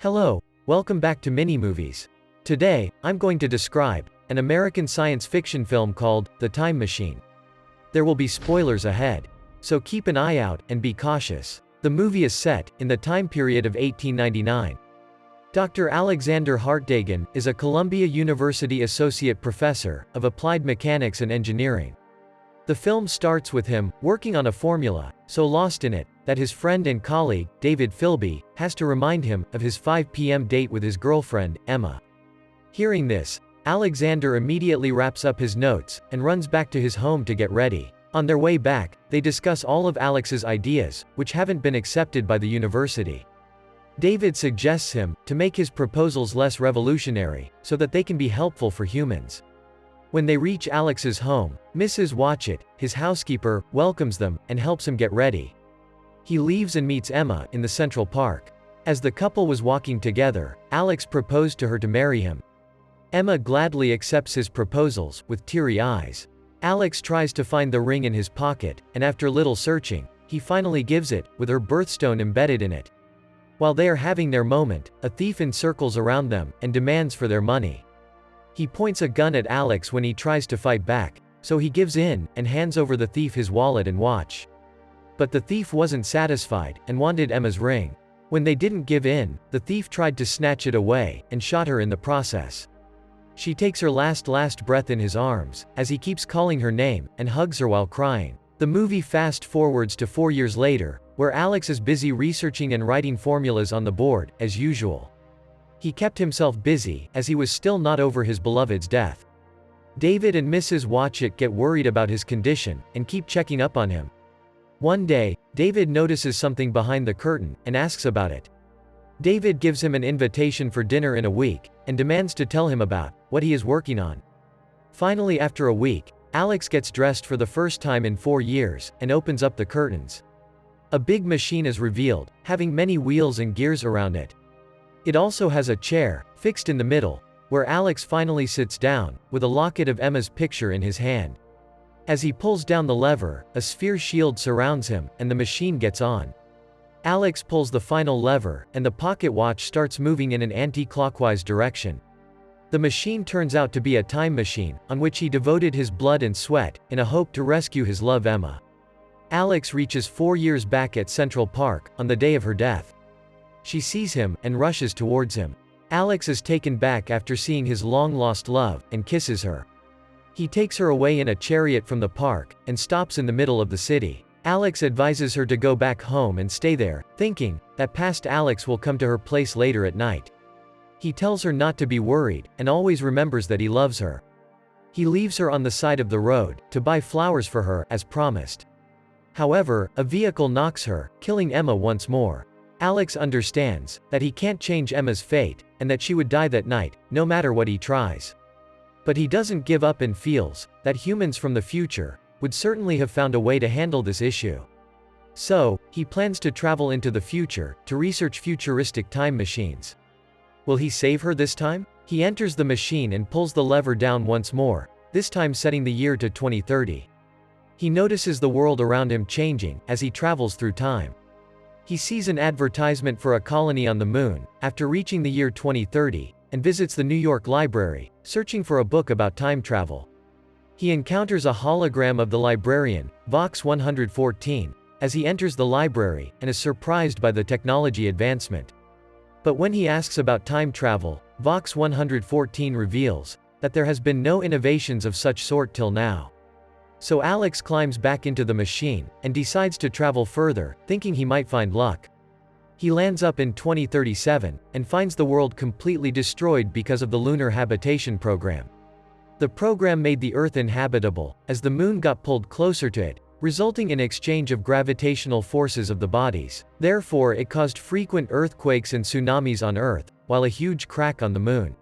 Hello, welcome back to Mini Movies. Today, I'm going to describe an American science fiction film called The Time Machine. There will be spoilers ahead, so keep an eye out and be cautious. The movie is set in the time period of 1899. Dr. Alexander Hartdagen is a Columbia University Associate Professor of Applied Mechanics and Engineering. The film starts with him working on a formula, so lost in it, that his friend and colleague, David Philby, has to remind him of his 5 p.m. date with his girlfriend, Emma. Hearing this, Alexander immediately wraps up his notes and runs back to his home to get ready. On their way back, they discuss all of Alex's ideas, which haven't been accepted by the university. David suggests him to make his proposals less revolutionary, so that they can be helpful for humans. When they reach Alex's home, Mrs. Watchett, his housekeeper, welcomes them and helps him get ready. He leaves and meets Emma in the Central Park. As the couple was walking together, Alex proposed to her to marry him. Emma gladly accepts his proposals, with teary eyes. Alex tries to find the ring in his pocket, and after little searching, he finally gives it, with her birthstone embedded in it. While they are having their moment, a thief encircles around them and demands for their money. He points a gun at Alex when he tries to fight back, so he gives in and hands over the thief his wallet and watch. But the thief wasn't satisfied and wanted Emma's ring. When they didn't give in, the thief tried to snatch it away and shot her in the process. She takes her last breath in his arms, as he keeps calling her name, and hugs her while crying. The movie fast forwards to 4 years later, where Alex is busy researching and writing formulas on the board, as usual. He kept himself busy, as he was still not over his beloved's death. David and Mrs. Watchett get worried about his condition, and keep checking up on him. One day, David notices something behind the curtain, and asks about it. David gives him an invitation for dinner in a week, and demands to tell him about what he is working on. Finally, after a week, Alex gets dressed for the first time in 4 years, and opens up the curtains. A big machine is revealed, having many wheels and gears around it. It also has a chair, fixed in the middle, where Alex finally sits down, with a locket of Emma's picture in his hand. As he pulls down the lever, a sphere shield surrounds him, and the machine gets on. Alex pulls the final lever, and the pocket watch starts moving in an anti-clockwise direction. The machine turns out to be a time machine, on which he devoted his blood and sweat, in a hope to rescue his love Emma. Alex reaches 4 years back at Central Park, on the day of her death. She sees him, and rushes towards him. Alex is taken back after seeing his long-lost love, and kisses her. He takes her away in a chariot from the park, and stops in the middle of the city. Alex advises her to go back home and stay there, thinking that past Alex will come to her place later at night. He tells her not to be worried, and always remembers that he loves her. He leaves her on the side of the road, to buy flowers for her, as promised. However, a vehicle knocks her, killing Emma once more. Alex understands that he can't change Emma's fate, and that she would die that night, no matter what he tries. But he doesn't give up and feels that humans from the future would certainly have found a way to handle this issue. So, he plans to travel into the future to research futuristic time machines. Will he save her this time? He enters the machine and pulls the lever down once more, this time setting the year to 2030. He notices the world around him changing as he travels through time. He sees an advertisement for a colony on the moon after reaching the year 2030, and visits the New York Library, searching for a book about time travel. He encounters a hologram of the librarian, Vox 114, as he enters the library, and is surprised by the technology advancement. But when he asks about time travel, Vox 114 reveals that there has been no innovations of such sort till now. So Alex climbs back into the machine, and decides to travel further, thinking he might find luck. He lands up in 2037, and finds the world completely destroyed because of the Lunar Habitation Program. The program made the Earth inhabitable, as the moon got pulled closer to it, resulting in exchange of gravitational forces of the bodies. Therefore, it caused frequent earthquakes and tsunamis on Earth, while a huge crack on the moon.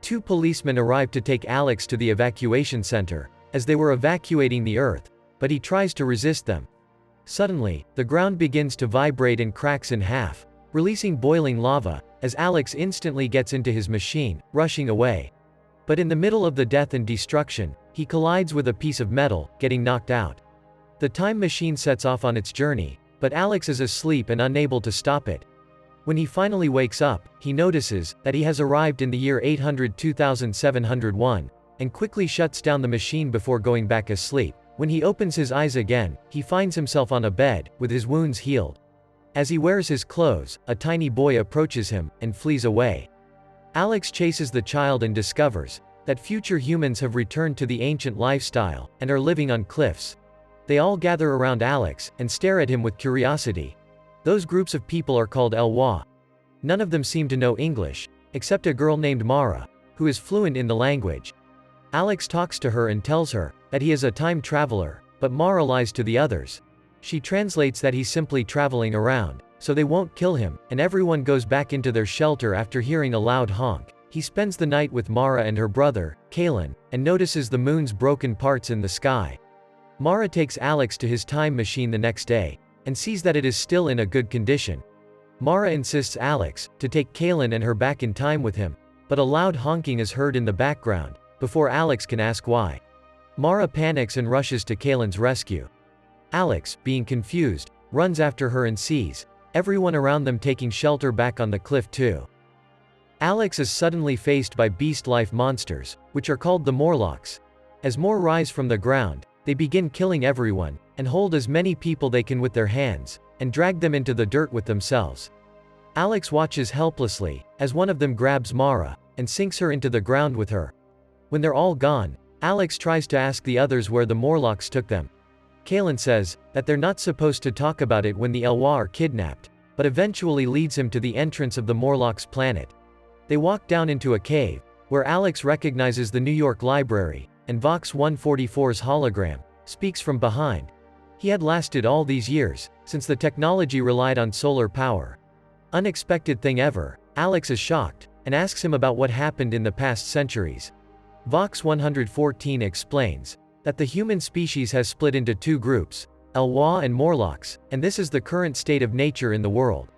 2 policemen arrive to take Alex to the evacuation center, as they were evacuating the Earth, but he tries to resist them. Suddenly, the ground begins to vibrate and cracks in half, releasing boiling lava, as Alex instantly gets into his machine, rushing away. But in the middle of the death and destruction, he collides with a piece of metal, getting knocked out. The time machine sets off on its journey, but Alex is asleep and unable to stop it. When he finally wakes up, he notices that he has arrived in the year 802,701, and quickly shuts down the machine before going back asleep. When he opens his eyes again, he finds himself on a bed, with his wounds healed. As he wears his clothes, a tiny boy approaches him, and flees away. Alex chases the child and discovers that future humans have returned to the ancient lifestyle, and are living on cliffs. They all gather around Alex, and stare at him with curiosity. Those groups of people are called Elwha. None of them seem to know English, except a girl named Mara, who is fluent in the language. Alex talks to her and tells her that he is a time traveler, but Mara lies to the others. She translates that he's simply traveling around, so they won't kill him, and everyone goes back into their shelter after hearing a loud honk. He spends the night with Mara and her brother, Kalen, and notices the moon's broken parts in the sky. Mara takes Alex to his time machine the next day, and sees that it is still in a good condition. Mara insists Alex to take Kalen and her back in time with him, but a loud honking is heard in the background, before Alex can ask why. Mara panics and rushes to Kalen's rescue. Alex, being confused, runs after her and sees everyone around them taking shelter back on the cliff too. Alex is suddenly faced by beast-life monsters, which are called the Morlocks. As more rise from the ground, they begin killing everyone, and hold as many people they can with their hands, and drag them into the dirt with themselves. Alex watches helplessly, as one of them grabs Mara, and sinks her into the ground with her. When they're all gone, Alex tries to ask the others where the Morlocks took them. Kalen says that they're not supposed to talk about it when the Elwha are kidnapped, but eventually leads him to the entrance of the Morlocks' planet. They walk down into a cave, where Alex recognizes the New York Library, and Vox 144's hologram speaks from behind. He had lasted all these years, since the technology relied on solar power. Unexpected thing ever, Alex is shocked, and asks him about what happened in the past centuries. Vox 114 explains that the human species has split into two groups, Elwha and Morlocks, and this is the current state of nature in the world.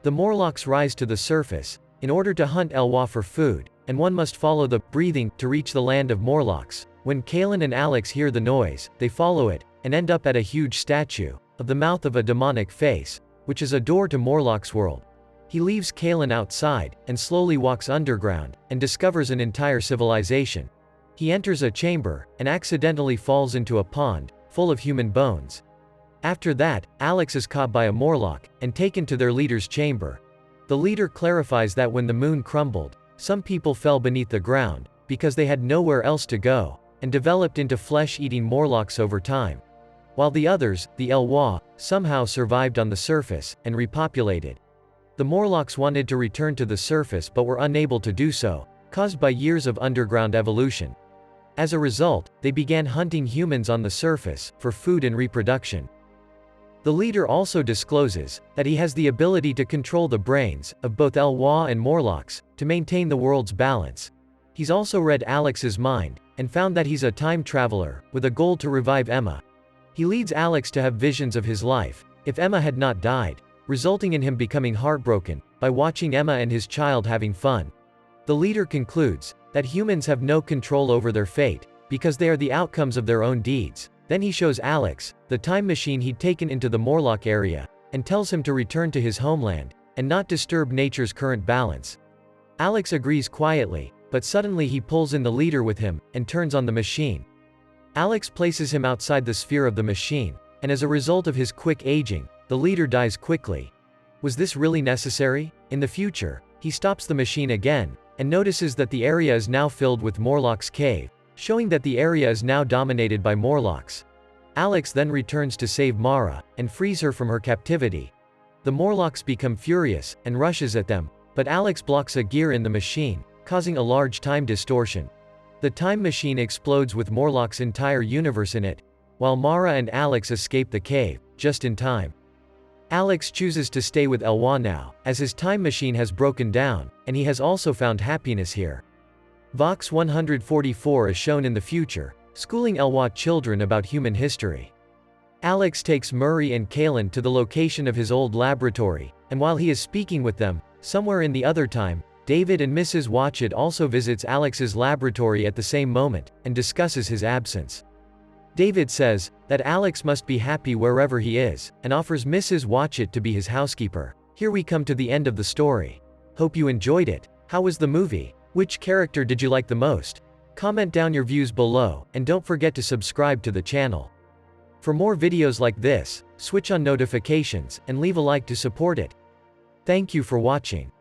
The Morlocks rise to the surface in order to hunt Elwha for food, and one must follow the breathing to reach the land of Morlocks. When Kalen and Alex hear the noise, they follow it, and end up at a huge statue of the mouth of a demonic face, which is a door to Morlock's world. He leaves Kalen outside, and slowly walks underground, and discovers an entire civilization. He enters a chamber, and accidentally falls into a pond, full of human bones. After that, Alex is caught by a Morlock, and taken to their leader's chamber. The leader clarifies that when the moon crumbled, some people fell beneath the ground, because they had nowhere else to go, and developed into flesh-eating Morlocks over time. While the others, the Elwha, somehow survived on the surface, and repopulated. The Morlocks wanted to return to the surface but were unable to do so, caused by years of underground evolution. As a result, they began hunting humans on the surface, for food and reproduction. The leader also discloses that he has the ability to control the brains of both Elwha and Morlocks, to maintain the world's balance. He's also read Alex's mind, and found that he's a time traveler, with a goal to revive Emma. He leads Alex to have visions of his life, if Emma had not died, resulting in him becoming heartbroken, by watching Emma and his child having fun. The leader concludes that humans have no control over their fate, because they are the outcomes of their own deeds. Then he shows Alex the time machine he'd taken into the Morlock area, and tells him to return to his homeland, and not disturb nature's current balance. Alex agrees quietly, but suddenly he pulls in the leader with him, and turns on the machine. Alex places him outside the sphere of the machine, and as a result of his quick aging, the leader dies quickly. Was this really necessary? In the future, he stops the machine again, and notices that the area is now filled with Morlock's cave, showing that the area is now dominated by Morlocks. Alex then returns to save Mara, and frees her from her captivity. The Morlocks become furious, and rushes at them, but Alex blocks a gear in the machine, causing a large time distortion. The time machine explodes with Morlock's entire universe in it, while Mara and Alex escape the cave, just in time. Alex chooses to stay with Elwha now, as his time machine has broken down, and he has also found happiness here. Vox 144 is shown in the future, schooling Elwha children about human history. Alex takes Murray and Kalen to the location of his old laboratory, and while he is speaking with them, somewhere in the other time, David and Mrs. Watchett also visits Alex's laboratory at the same moment, and discusses his absence. David says that Alex must be happy wherever he is, and offers Mrs. Watchett to be his housekeeper. Here we come to the end of the story. Hope you enjoyed it. How was the movie? Which character did you like the most? Comment down your views below, and don't forget to subscribe to the channel. For more videos like this, switch on notifications, and leave a like to support it. Thank you for watching.